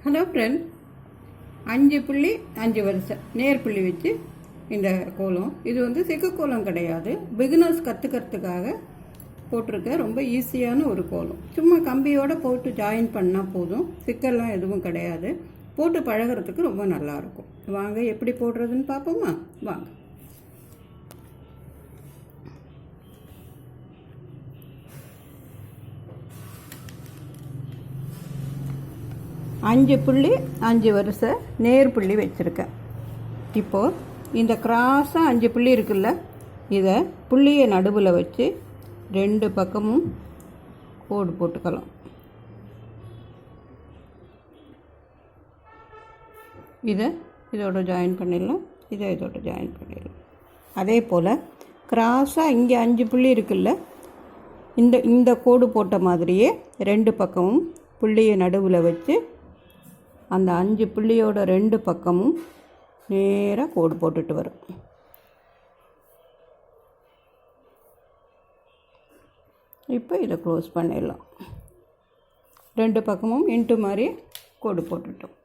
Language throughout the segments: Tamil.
ஹலோ ஃப்ரெண்ட், 5 புள்ளி 5 வருஷம் நேர் புள்ளி வச்சு இந்த கோலம். இது வந்து சிக்கு கோலம் கிடையாது, பிகினர்ஸ் கற்றுக்கிறதுக்காக போட்டிருக்க ரொம்ப ஈஸியான ஒரு கோலம். சும்மா கம்பியோடு போட்டு ஜாயின் பண்ணால் போதும், சிக்கெல்லாம் எதுவும் கிடையாது. போட்டு பழகிறதுக்கு ரொம்ப நல்லாயிருக்கும். வாங்க எப்படி போடுறதுன்னு பார்ப்போமா? வாங்க. அஞ்சு புள்ளி 5 வருஷம் நேர் புள்ளி வச்சுருக்கேன். இப்போது இந்த கிராஸாக 5 புள்ளி இருக்குல்ல, இதை புள்ளியை நடுவில் வச்சு 2 பக்கமும் கோடு போட்டுக்கலாம். இதோட ஜாயின் பண்ணிடலாம், இதோட ஜாயின் பண்ணிடலாம். அதே போல் கிராஸாக இங்கே 5 புள்ளி இருக்குல்ல, இந்த கோடு போட்ட மாதிரியே 2 பக்கமும் புள்ளியை நடுவில் வச்சு அந்த 5 புள்ளியோட 2 பக்கமும் நேராக கோடு போட்டுட்டு வரும். இப்போ இதை க்ளோஸ் பண்ணிடலாம். 2 பக்கமும் இன்ட்டு மாதிரி கோடு போட்டுட்டோம்.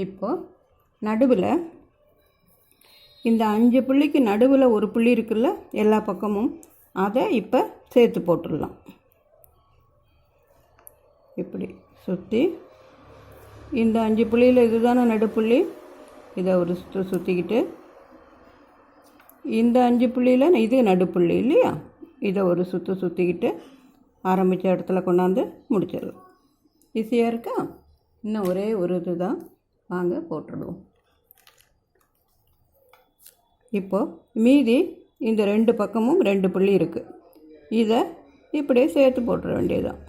இப்போ நடுவில் இந்த 5 புள்ளிக்கு நடுவில் ஒரு புள்ளி இருக்குல்ல, எல்லா பக்கமும் அதை இப்போ சேர்த்து போட்டுடலாம். இப்படி சுற்றி இந்த 5 புள்ளியில் இதுதானே நடுப்புள்ளி, இதை ஒரு சுற்றிக்கிட்டு இந்த 5 புள்ளியில் இது நடுப்புள்ளி இல்லையா, இதை ஒரு சுற்றிக்கிட்டு ஆரம்பித்த இடத்துல கொண்டாந்து முடிச்சிடலாம். ஈஸியாக இருக்கா? இன்னும் ஒரே ஒரு இது தான், வாங்க போட்டுடுவோம். இப்போது மீதி இந்த 2 பக்கமும் 2 புள்ளி இருக்குது, இதை இப்படியே சேர்த்து போட்டுற வேண்டியதுதான்.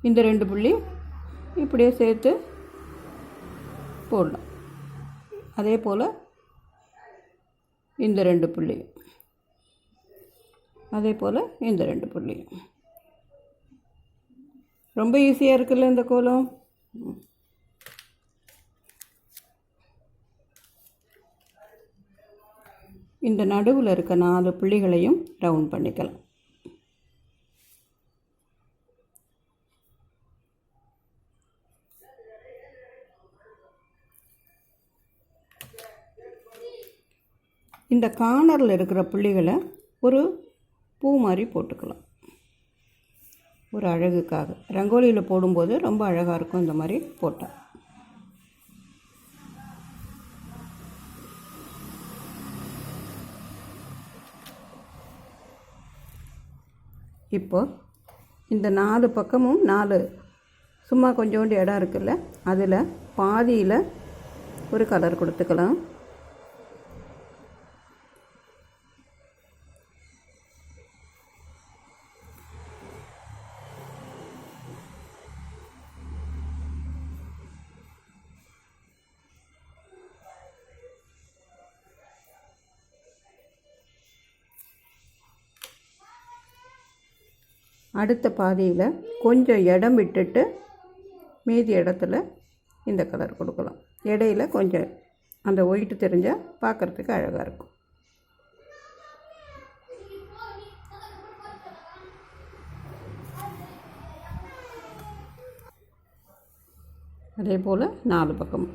இந்த 2 புள்ளி இப்படியே சேர்த்து போடலாம். அதே போல் இந்த 2 புள்ளி, அதே போல் இந்த 2 புள்ளி. ரொம்ப ஈஸியாக இருக்குல்ல இந்த கோலம். இந்த நடுவில் இருக்க 4 புள்ளிகளையும் ரவுண்ட் பண்ணிக்கலாம். இந்த கார்னரில் இருக்கிற புள்ளிகளை ஒரு பூ மாதிரி போட்டுக்கலாம், ஒரு அழகுக்காக. ரங்கோலியில் போடும்போது ரொம்ப அழகாக இருக்கும் இந்த மாதிரி போட்டால். இப்போ இந்த 4 பக்கமும் 4 சும்மா கொஞ்சோண்டு இடம் இருக்குல்ல, அதில் பாதியில் ஒரு கலர் கொடுத்துக்கலாம். அடுத்த பாதியில் கொஞ்சம் இடம் விட்டுட்டு மீதி இடத்துல இந்த கலர் கொடுக்கலாம். இடையில கொஞ்சம் அந்த ஒயிட்டு தெரிஞ்சால் பார்க்குறதுக்கு அழகாக இருக்கும். அதே போல் 4 பக்கம்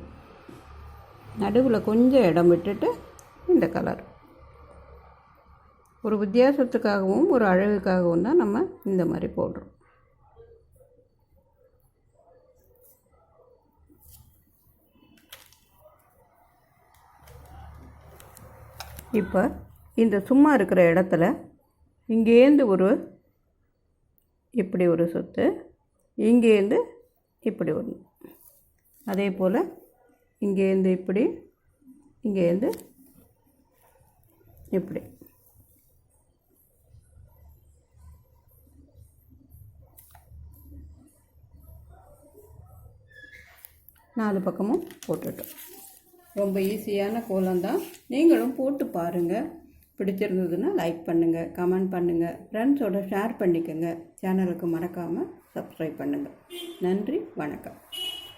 நடுவில் கொஞ்சம் இடம் விட்டுட்டு இந்த கலர். ஒரு வித்தியாசத்துக்காகவும் ஒரு அழகுக்காகவும் தான் நம்ம இந்த மாதிரி போடுறோம். இப்போ இந்த சும்மா இருக்கிற இடத்துல இங்கேருந்து இப்படி ஒரு சுற்று, இங்கேருந்து இப்படி ஒன்று, அதே போல் இங்கேருந்து இப்படி, இங்கேருந்து இப்படி. நாலு பக்கமும் போட்டுட்டோம். ரொம்ப ஈஸியான கோலம் தான், நீங்களும் போட்டு பாருங்கள். பிடிச்சிருந்ததுன்னா லைக் பண்ணுங்கள், கமெண்ட் பண்ணுங்கள், ஃப்ரெண்ட்ஸோட ஷேர் பண்ணிக்கோங்க. சேனலுக்கு மறக்காமல் சப்ஸ்கிரைப் பண்ணுங்கள். நன்றி, வணக்கம்.